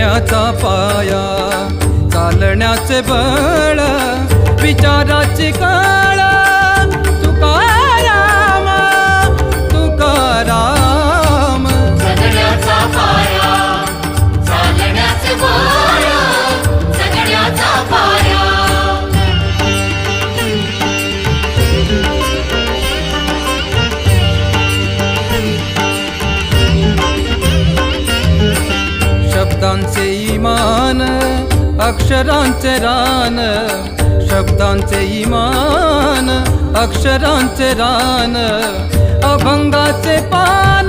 जगण्याचा पाया, चालण्याचे बळ, विचाराची कळ, तुकाराम तुकाराम. जगण्याचा पाया, चालण्याचे बळ, जगण्याचा पाया. शब्दांचे इमान, अक्षरांचे रान, शब्दांचे इमान, अक्षरांचे रान, अभंगाचे पान,